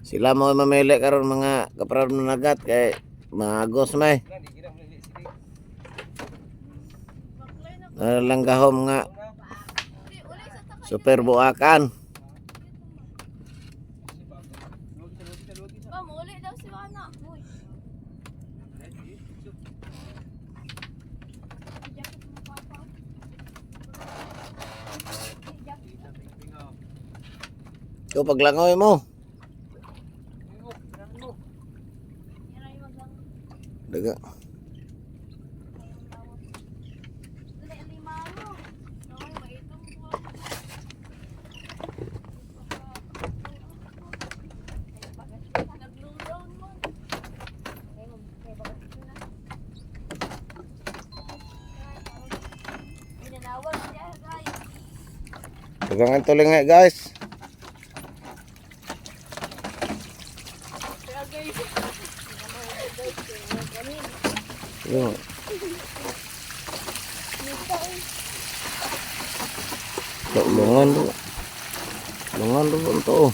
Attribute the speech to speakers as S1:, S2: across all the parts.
S1: Sila mo mamili karon mga kaprad nagat kay magos may. Langgahom nga super buakan. Ikaw paglangoy mo. Daga. Dagangan tuloy nga guys. Lungan dulu untuk.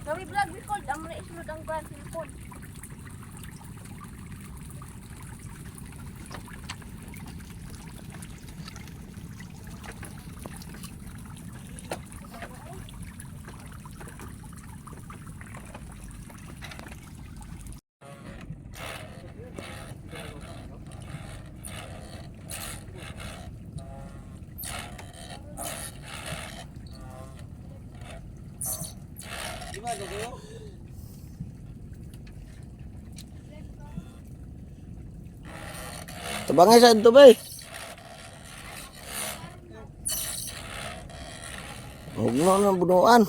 S2: Kami vlog record, ang mga isunod ang brand record.
S1: Tabangay sa ito ba eh. Huwag mo na bunuan.